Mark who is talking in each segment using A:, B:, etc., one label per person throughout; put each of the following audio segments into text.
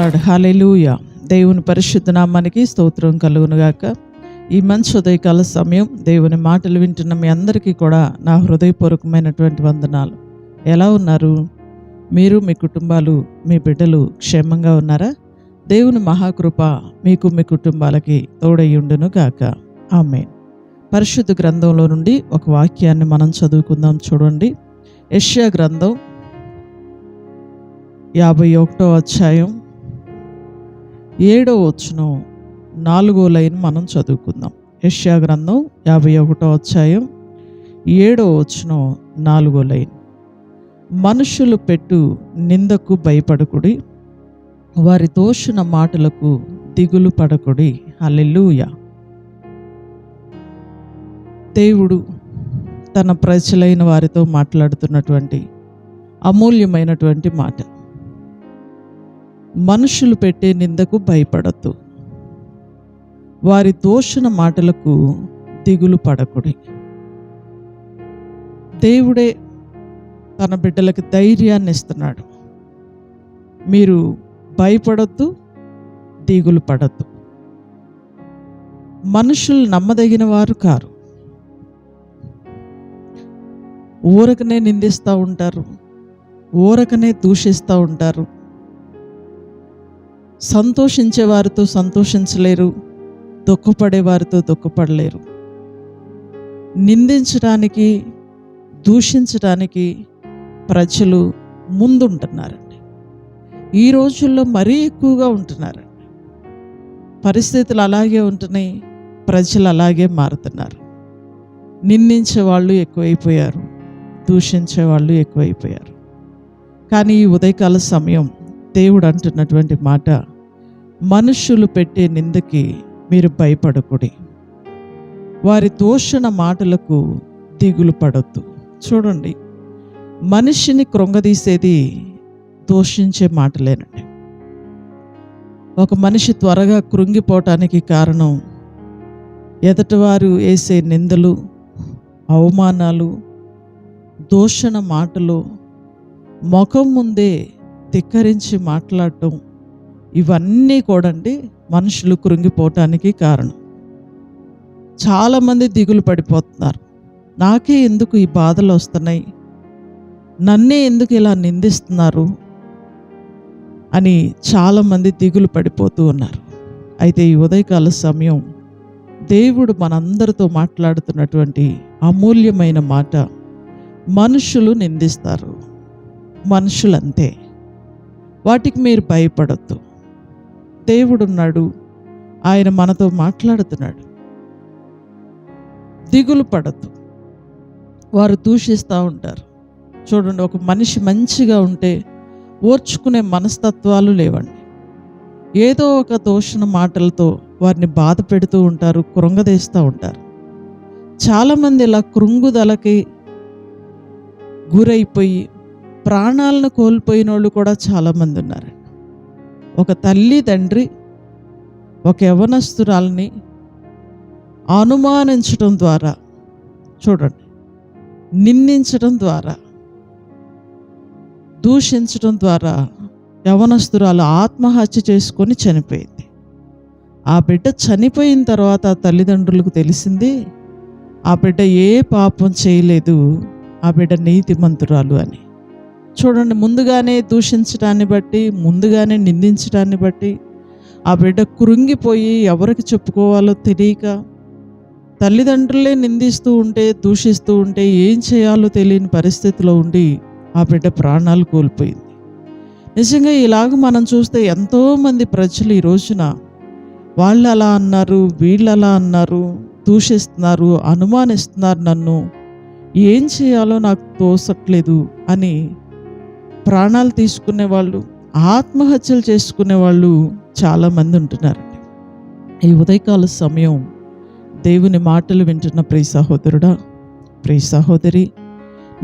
A: Lord. హల్లెలూయా. దేవుని పరిశుద్ధ నామానికి స్తోత్రం కలుగునుగాక. ఈ మంచి ఉదయకాల సమయం దేవుని మాటలు వింటున్న మీ అందరికీ కూడా నా హృదయపూర్వకమైనటువంటి వందనాలు. ఎలా ఉన్నారు? మీరు, మీ కుటుంబాలు, మీ బిడ్డలు క్షేమంగా ఉన్నారా? దేవుని మహాకృప మీకు, మీ కుటుంబాలకి తోడయ్యుండును గాక. ఆమేన్. పరిశుద్ధ గ్రంథంలో నుండి ఒక వాక్యాన్ని మనం చదువుకుందాం. చూడండి, యెషయా గ్రంథం 51వ అధ్యాయం 7వ వచనం 4వ లైన్ మనం చదువుకుందాం. యెషయా గ్రంథం 51వ అధ్యాయం 7వ వచనం 4వ లైన్. మనుషులు పెట్టు నిందకు భయపడకుడి, వారి తోషణ మాటలకు దిగులు పడకుడి. హల్లెలూయా. దేవుడు తన ప్రజలైన వారితో మాట్లాడుతున్నటువంటి అమూల్యమైనటువంటి మాట. మనుషులు పెట్టే నిందకు భయపడద్దు, వారి దూషణ మాటలకు దిగులు పడకుడి. దేవుడే తన బిడ్డలకు ధైర్యాన్ని ఇస్తున్నాడు. మీరు భయపడద్దు, దిగులు పడద్దు. మనుషులు నమ్మదగిన వారు కారు. ఊరకనే నిందిస్తూ ఉంటారు, ఊరకనే దూషిస్తూ ఉంటారు. సంతోషించే వారితో సంతోషించలేరు, దుఃఖపడే వారితో దుఃఖపడలేరు. నిందించడానికి, దూషించడానికి ప్రజలు ముందుంటున్నారండి. ఈ రోజుల్లో మరీ ఎక్కువగా ఉంటున్నారండి. పరిస్థితులు అలాగే ఉంటున్నాయి, ప్రజలు అలాగే మారుతున్నారు. నిందించే వాళ్ళు ఎక్కువైపోయారు, దూషించే వాళ్ళు ఎక్కువైపోయారు. కానీ ఈ ఉదయకాల సమయం దేవుడు అంటున్నటువంటి మాట, మనుషులు పెట్టే నిందకి మీరు భయపడకుడి, వారి దూషణ మాటలకు దిగులు పడొద్దు. చూడండి, మనిషిని కృంగదీసేది దూషించే మాటలేనండి. ఒక మనిషి త్వరగా కృంగిపోవటానికి కారణం ఎదుటివారు వేసే నిందలు, అవమానాలు, దూషణ మాటలు, ముఖం ముందే ధిక్కరించి మాట్లాడటం, ఇవన్నీ కూడా మనుషులు కృంగిపోవటానికి కారణం. చాలామంది దిగులు పడిపోతున్నారు. నాకే ఎందుకు ఈ బాధలు వస్తున్నాయి, నన్నే ఎందుకు ఇలా నిందిస్తున్నారు అని చాలామంది దిగులు పడిపోతూ ఉన్నారు. అయితే ఈ ఉదయకాల సమయం దేవుడు మనందరితో మాట్లాడుతున్నటువంటి అమూల్యమైన మాట, మనుషులు నిందిస్తారు, మనుషులంతే, వాటికి మీరు భయపడొద్దు. దేవుడున్నాడు, ఆయన మనతో మాట్లాడుతున్నాడు. దిగులు పడద్దు. వారు దూషిస్తూ ఉంటారు. చూడండి, ఒక మనిషి మంచిగా ఉంటే ఓర్చుకునే మనస్తత్వాలు లేవండి. ఏదో ఒక దూషణ మాటలతో వారిని బాధ పెడుతూ ఉంటారు, కృంగదీస్తూ ఉంటారు. చాలామంది ఇలా కృంగుదలకి గురైపోయి ప్రాణాలను కోల్పోయిన వాళ్ళు కూడా చాలామంది ఉన్నారు. ఒక తల్లి తండ్రి ఒక యవ్వనస్తురాల్ని అనుమానించడం ద్వారా, చూడండి, నిందించడం ద్వారా, దూషించడం ద్వారా యవ్వనస్తురాలు ఆత్మహత్య చేసుకొని చనిపోయింది. ఆ బిడ్డ చనిపోయిన తర్వాత తల్లిదండ్రులకు తెలిసింది ఆ బిడ్డ ఏ పాపం చేయలేదు, ఆ బిడ్డ నీతిమంతురాలు అని. చూడండి, ముందుగానే దూషించడాన్ని బట్టి, ముందుగానే నిందించడాన్ని బట్టి ఆ బిడ్డ కృంగిపోయి ఎవరికి చెప్పుకోవాలో తెలియక, తల్లిదండ్రులే నిందిస్తూ ఉంటే, దూషిస్తూ ఉంటే ఏం చేయాలో తెలియని పరిస్థితిలో ఉండి ఆ బిడ్డ ప్రాణాలు కోల్పోయింది. నిజంగా ఇలాగ మనం చూస్తే ఎంతోమంది ప్రజలు ఈ రోజున వాళ్ళు అలా అన్నారు, వీళ్ళు అలా అన్నారు, దూషిస్తున్నారు, అనుమానిస్తున్నారు, నన్ను ఏం చేయాలో నాకు తోసట్లేదు అని ప్రాణాలు తీసుకునే వాళ్ళు, ఆత్మహత్యలు చేసుకునే వాళ్ళు చాలామంది ఉంటున్నారండి. ఈ ఉదయకాల సమయం దేవుని మాటలు వింటున్న ప్రియ సహోదరుడా, ప్రియ సహోదరి,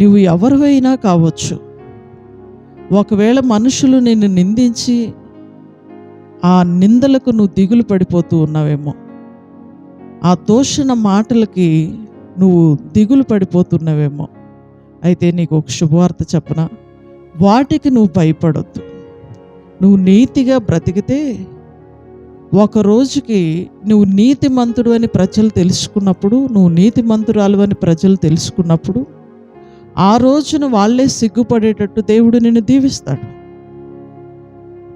A: నువ్వు ఎవరివైనా కావచ్చు. ఒకవేళ మనుషులు నిన్ను నిందించి ఆ నిందలకు నువ్వు దిగులు పడిపోతూ ఉన్నావేమో, ఆ దూషణ మాటలకి నువ్వు దిగులు పడిపోతున్నావేమో, అయితే నీకు ఒక శుభవార్త చెప్పనా, వాటికి నువ్వు భయపడొద్దు. నువ్వు నీతిగా బ్రతికితే ఒక రోజుకి నువ్వు నీతిమంతుడు అని ప్రజలు తెలుసుకున్నప్పుడు, నువ్వు నీతిమంతురాలు అని ప్రజలు తెలుసుకున్నప్పుడు, ఆ రోజున వాళ్ళే సిగ్గుపడేటట్టు దేవుడు నిన్ను దీవిస్తాడు.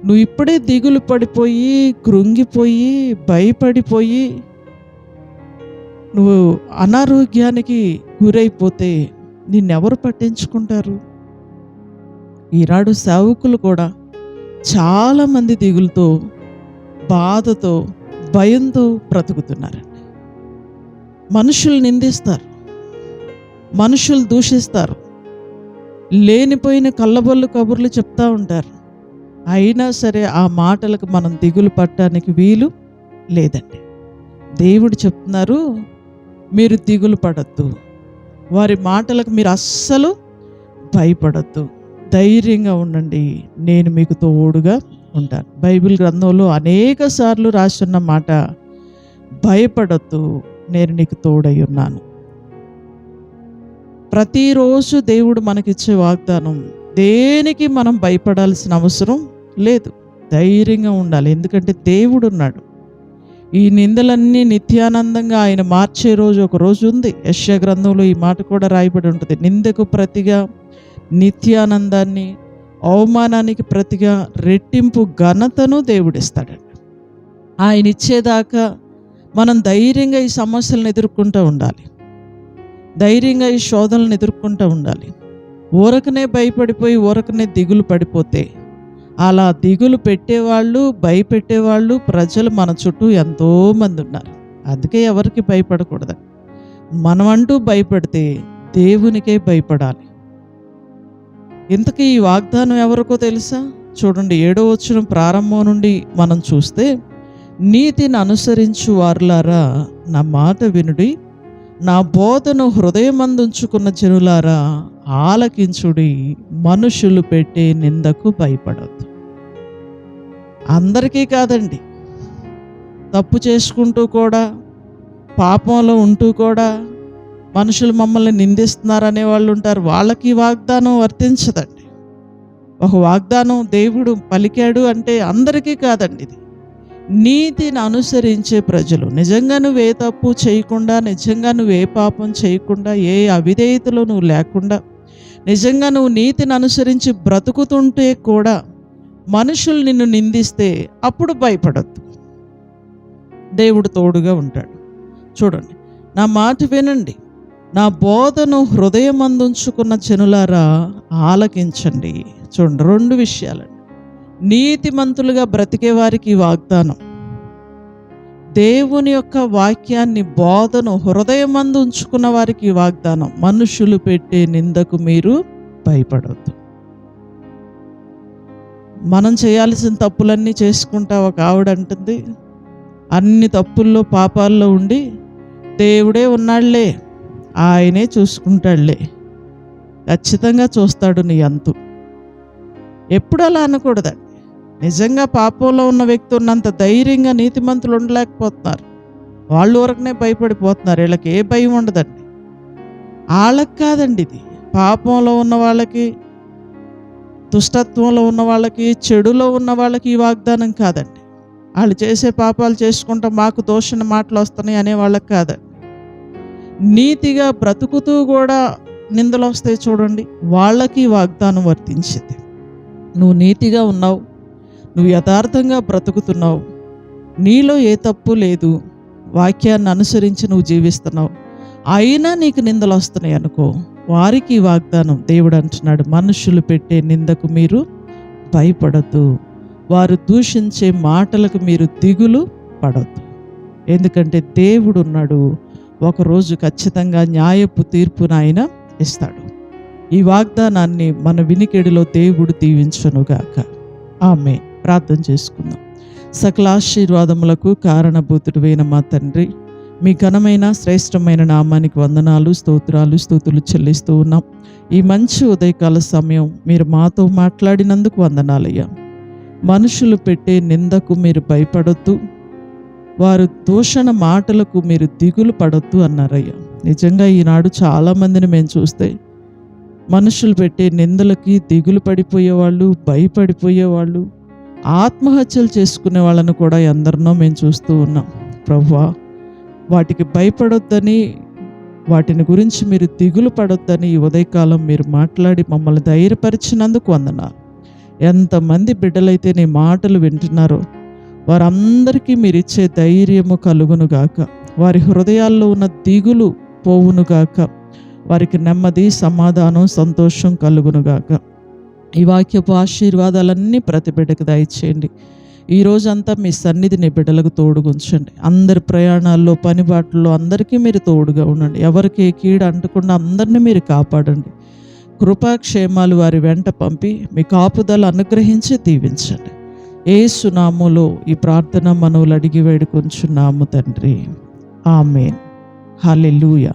A: నువ్వు ఇప్పుడే దిగులు పడిపోయి, కృంగిపోయి, భయపడిపోయి, నువ్వు అనారోగ్యానికి గురైపోతే నిన్నెవరు పట్టించుకుంటారు? ఈనాడు సేవకులు కూడా చాలామంది దిగులుతో, బాధతో, భయంతో బ్రతుకుతున్నారండి. మనుషులు నిందిస్తారు, మనుషులు దూషిస్తారు, లేనిపోయిన కళ్ళబొల్లు కబుర్లు చెప్తూ ఉంటారు. అయినా సరే ఆ మాటలకు మనం దిగులు పట్టడానికి వీలు లేదండి. దేవుడు చెప్తున్నారు, మీరు దిగులు పడద్దు, వారి మాటలకు మీరు అస్సలు భయపడద్దు, ధైర్యంగా ఉండండి, నేను మీకు తోడుగా ఉంటాను. బైబిల్ గ్రంథంలో అనేక సార్లు రాస్తున్న మాట, భయపడద్దు, నేను నీకు తోడై ఉన్నాను. ప్రతిరోజు దేవుడు మనకిచ్చే వాగ్దానం, దేనికి మనం భయపడాల్సిన అవసరం లేదు, ధైర్యంగా ఉండాలి. ఎందుకంటే దేవుడు ఉన్నాడు. ఈ నిందలన్నీ నిత్యానందంగా ఆయన మార్చే రోజు ఒక రోజు ఉంది. యెషయా గ్రంథంలో ఈ మాట కూడా రాయబడి ఉంటుంది. నిందకు ప్రతిగా నిత్యానందాన్ని, అవమానానికి ప్రతిగా రెట్టింపు ఘనతను దేవుడిస్తాడండి. ఆయన ఇచ్చేదాకా మనం ధైర్యంగా ఈ సమస్యలను ఎదుర్కొంటూ ఉండాలి, ధైర్యంగా ఈ శోధనలను ఎదుర్కొంటూ ఉండాలి. ఊరకనే భయపడిపోయి ఊరకనే దిగులు పడిపోతే, అలా దిగులు పెట్టేవాళ్ళు, భయపెట్టేవాళ్ళు ప్రజలు మన చుట్టూ ఎంతోమంది ఉన్నారు. అందుకే ఎవరికి భయపడకూడదు. మనమంటూ భయపడితే దేవునికే భయపడాలి. ఇంతకీ ఈ వాగ్దానం ఎవరికో తెలుసా? చూడండి, 7వ వచనం ప్రారంభం నుండి మనం చూస్తే, నీతిని అనుసరించు వారులారా నా మాట వినుడి, నా బోధను హృదయమందుంచుకున్న జనులారా ఆలకించుడి, మనుషులు పెట్టే నిందకు భయపడద్దు. అందరికీ కాదండి, తప్పు చేసుకుంటూ కూడా, పాపంలో ఉంటూ కూడా మనుషులు మమ్మల్ని నిందిస్తున్నారనే వాళ్ళు ఉంటారు. వాళ్ళకి వాగ్దానం వర్తించదండి. ఒక వాగ్దానం దేవుడు పలికాడు అంటే అందరికీ కాదండి. ఇది నీతిని అనుసరించే ప్రజలు, నిజంగా నువ్వు ఏ తప్పు చేయకుండా, నిజంగా నువ్వు ఏ పాపం చేయకుండా, ఏ అవిధేయతలో నువ్వు లేకుండా, నిజంగా నువ్వు నీతిని అనుసరించి బ్రతుకుతుంటే కూడా మనుషులు నిన్ను నిందిస్తే అప్పుడు భయపడద్దు, దేవుడు తోడుగా ఉంటాడు. చూడండి, నా మాట వినండి, నా బోధను హృదయమందుంచుకున్న జనులారా ఆలకించండి. చూడండి, 2 విషయాలండి. నీతిమంతులుగా బ్రతికే వారికి వాగ్దానం, దేవుని యొక్క వాక్యాన్ని, బోధను హృదయమందు ఉంచుకున్న వారికి వాగ్దానం, మనుషులు పెట్టే నిందకు మీరు భయపడవద్దు. మనం చేయాల్సిన తప్పులన్నీ చేసుకుంటా ఒక ఆవిడ అంటుంది, అన్ని తప్పుల్లో పాపాల్లో ఉండి దేవుడే ఉన్నాడులే, ఆయనే చూసుకుంటాడులే, ఖచ్చితంగా చూస్తాడు నీ అంతు. ఎప్పుడు అలా అనకూడదండి. నిజంగా పాపంలో ఉన్న వ్యక్తి ఉన్నంత ధైర్యంగా నీతిమంతులు ఉండలేకపోతున్నారు. వాళ్ళు వరకునే భయపడిపోతున్నారు. వీళ్ళకి ఏ భయం ఉండదండి. వాళ్ళకి కాదండి ఇది. పాపంలో ఉన్న వాళ్ళకి, దుష్టత్వంలో ఉన్న వాళ్ళకి, చెడులో ఉన్న వాళ్ళకి ఈ వాగ్దానం కాదండి. వాళ్ళు చేసే పాపాలు చేసుకుంటా మాకు దోషణ మాటలు వస్తున్నాయి అనే వాళ్ళకి కాదండి. నీతిగా బ్రతుకుతూ కూడా నిందలు వస్తాయి చూడండి, వాళ్ళకి వాగ్దానం వర్తించింది. నువ్వు నీతిగా ఉన్నావు, నువ్వు యథార్థంగా బ్రతుకుతున్నావు, నీలో ఏ తప్పు లేదు, వాక్యాన్ని అనుసరించి నువ్వు జీవిస్తున్నావు, అయినా నీకు నిందలు వస్తున్నాయి అనుకో, వారికి వాగ్దానం దేవుడు అంటున్నాడు, మనుషులు పెట్టే నిందకు మీరు భయపడద్దు, వారు దూషించే మాటలకు మీరు దిగులు పడద్దు. ఎందుకంటే దేవుడు ఉన్నాడు, ఒకరోజు ఖచ్చితంగా న్యాయపు తీర్పును ఆయన ఇస్తాడు. ఈ వాగ్దానాన్ని మన వినికిడిలో దేవుడు దీవించునుగాక. ఆమేన్. ప్రార్థన చేసుకుందాం. సకల ఆశీర్వాదములకు కారణభూతుడైన మా తండ్రి, మీ ఘనమైన శ్రేష్టమైన నామానికి వందనాలు, స్తోత్రాలు, స్తుతులు చెల్లిస్తూ ఉన్నాం. ఈ మంచి ఉదయకాల సమయం మీరు మాతో మాట్లాడినందుకు వందనాలయ్యా. మనుషులు పెట్టే నిందకు మీరు భయపడొద్దు, వారు దూషణ మాటలకు మీరు దిగులు పడొద్దు అన్నారయ్యా. నిజంగా ఈనాడు చాలామందిని మేము చూస్తే మనుషులు పెట్టే నిందలకి దిగులు పడిపోయేవాళ్ళు, భయపడిపోయేవాళ్ళు, ఆత్మహత్యలు చేసుకునే వాళ్ళను కూడా ఎందరినో మేము చూస్తూ ఉన్నాం. ప్రభువా, వాటికి భయపడొద్దని, వాటిని గురించి మీరు దిగులు పడొద్దని ఈ ఉదయకాలం మీరు మాట్లాడి మమ్మల్ని ధైర్యపరిచినందుకు వందనాలు. ఎంతమంది బిడ్డలైతే నీ మాటలు వింటున్నారో వారందరికీ మీరు ఇచ్చే ధైర్యము కలుగునుగాక. వారి హృదయాల్లో ఉన్న దిగులు పోవునుగాక. వారికి నెమ్మది, సమాధానం, సంతోషం కలుగునుగాక. ఈ వాక్యపు ఆశీర్వాదాలన్నీ ప్రతి బిడ్డకు దయచేయండి. ఈ రోజంతా మీ సన్నిధిని బిడ్డలకు తోడుగుంచండి. అందరి ప్రయాణాల్లో, పనిబాట్లలో అందరికీ మీరు తోడుగా ఉండండి. ఎవరికి ఏ కీడు అంటకుండా అందరినీ మీరు కాపాడండి. కృపాక్షేమాలు వారి వెంట పంపి మీ కాపుదల అనుగ్రహించి దీవించండి. యేసు నామములో ఈ ప్రార్థన మనవులు అడిగి వేడుకొంచున్నాము తండ్రి. ఆమేన్. హల్లెలూయా.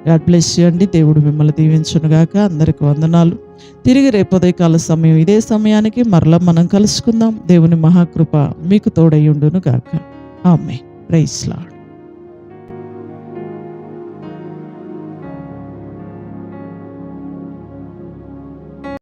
A: గాడ్ బ్లెస్ యు అండి. దేవుడు మిమ్మల్ని దీవించునుగాక. అందరికి వందనాలు. తిరిగి రేపు ఉదయకాల సమయం ఇదే సమయానికి మరలా మనం కలుసుకుందాం. దేవుని మహాకృప మీకు తోడై ఉండును గాక. ఆమేన్. Praise lord.